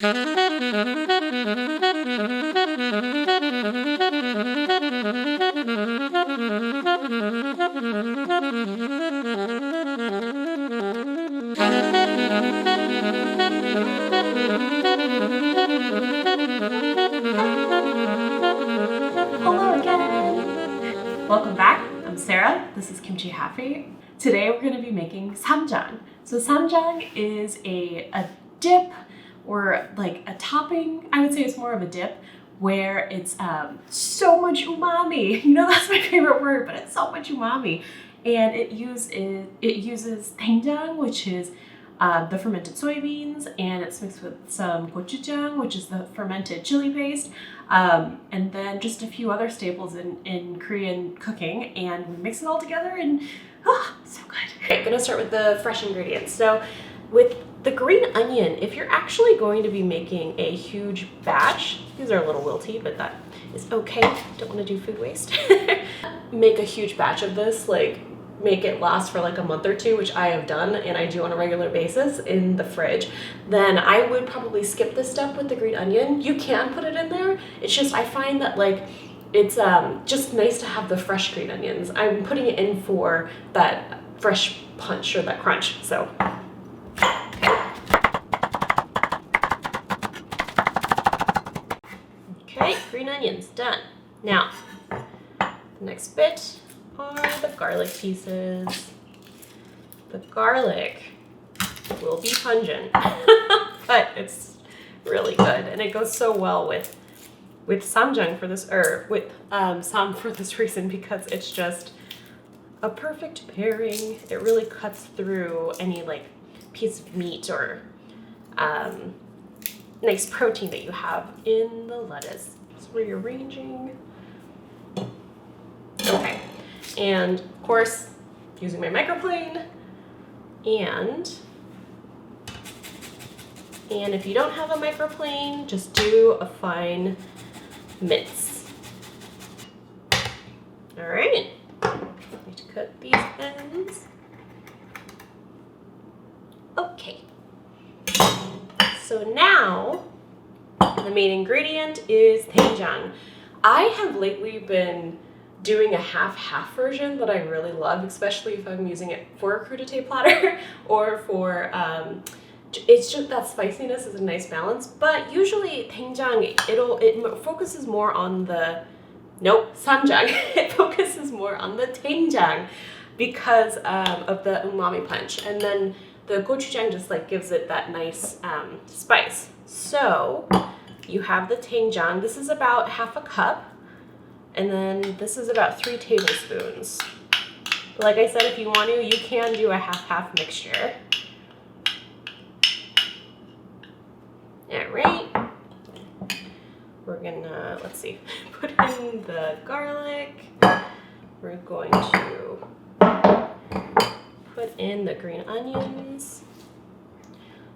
Hello again! Welcome back. I'm Sarah. This is Kimchi Happy. Today we're going to be making Ssamjang. So Ssamjang is a dip, or like a topping. I would say it's more of a dip, where it's so much umami. You know, that's my favorite word, but it's so much umami. And it uses doenjang, which is the fermented soybeans, and it's mixed with some gochujang, which is the fermented chili paste, and then just a few other staples in Korean cooking, and we mix it all together, and so good. Okay, I'm gonna start with the fresh ingredients. So with the green onion, if you're actually going to be making a huge batch, these are a little wilty, but that is okay. Don't want to do food waste. Make a huge batch of this, like make it last for like a month or two, which I have done and I do on a regular basis in the fridge, then I would probably skip this step with the green onion. You can put it in there. It's just, I find that like it's just nice to have the fresh green onions. I'm putting it in for that fresh punch or that crunch. So okay, green onions done. Now the next bit are the garlic pieces. The garlic will be pungent, but it's really good, and it goes so well with Ssamjang for this, or with Sam for this reason, because it's just a perfect pairing. It really cuts through any like piece of meat or nice protein that you have in the lettuce. So rearranging. Okay. And of course, using my microplane, and if you don't have a microplane, just do a fine mince. All right, need to cut these ends. Okay, so now the main ingredient is doenjang. I have lately been doing a half-half version that I really love, especially if I'm using it for a crudité platter or for, it's just that spiciness is a nice balance. But usually doenjang, it focuses more on the, Ssamjang, it focuses more on the doenjang because of the umami punch. And then the gochujang just like gives it that nice spice. So you have the doenjang. This is about half a cup. And then this is about 3 tablespoons. Like I said, if you want to, you can do a half-half mixture. All right. We're gonna, let's see, put in the garlic. We're going to put in the green onions.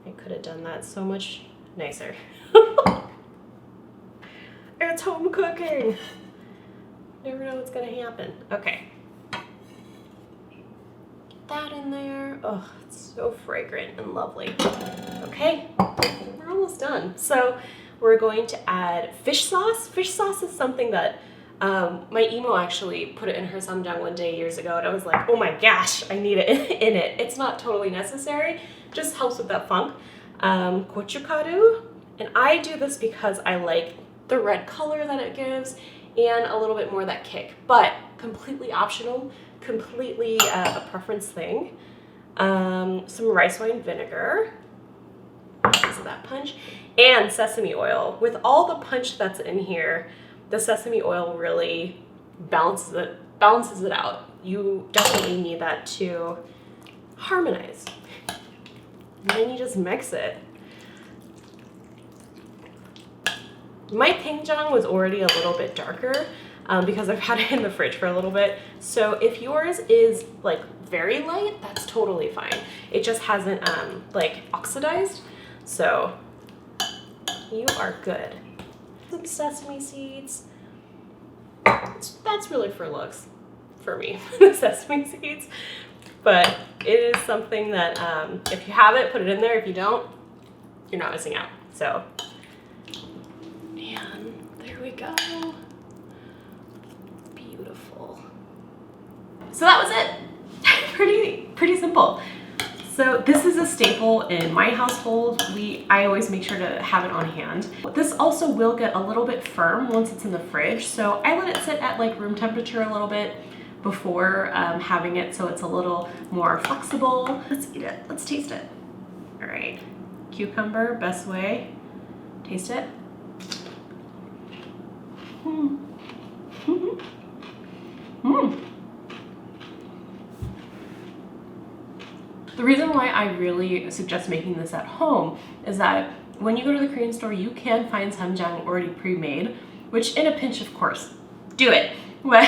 I could have done that so much nicer. It's home cooking. Never know what's gonna happen. Okay. Get that in there. Oh, it's so fragrant and lovely. Okay, we're almost done. So we're going to add fish sauce. Fish sauce is something that my emo actually put it in her Ssamjang one day years ago, and I was like, oh my gosh, I need it in it. It's not totally necessary, just helps with that funk. Gochugaru, and I do this because I like the red color that it gives, and a little bit more of that kick, but completely optional, completely a preference thing. Some rice wine vinegar, because of that punch, and sesame oil. With all the punch that's in here, the sesame oil really balances it out. You definitely need that to harmonize. And then you just mix it. My doenjang was already a little bit darker because I've had it in the fridge for a little bit. So if yours is like very light, that's totally fine. It just hasn't like oxidized. So you are good. Some sesame seeds. That's really for looks for me, the sesame seeds. But it is something that if you have it, put it in there. If you don't, you're not missing out. So There we go. Beautiful. So that was it. Pretty simple. So this is a staple in my household. I always make sure to have it on hand. This also will get a little bit firm once it's in the fridge. So I let it sit at like room temperature a little bit before having it, so it's a little more flexible. Let's eat it. Let's taste it. All right. Cucumber, best way. Taste it. The reason why I really suggest making this at home is that when you go to the Korean store, you can find ssamjang already pre-made, which in a pinch, of course, do it. But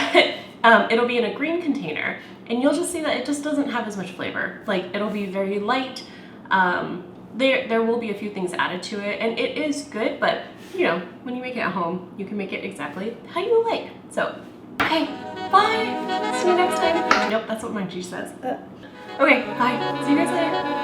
it'll be in a green container, and you'll just see that it just doesn't have as much flavor. Like, it'll be very light. There will be a few things added to it, and it is good, but you know, when you make it at home, you can make it exactly how you like. So, okay, bye. See you next time. Nope, that's what my G says. Okay, bye. See you guys later.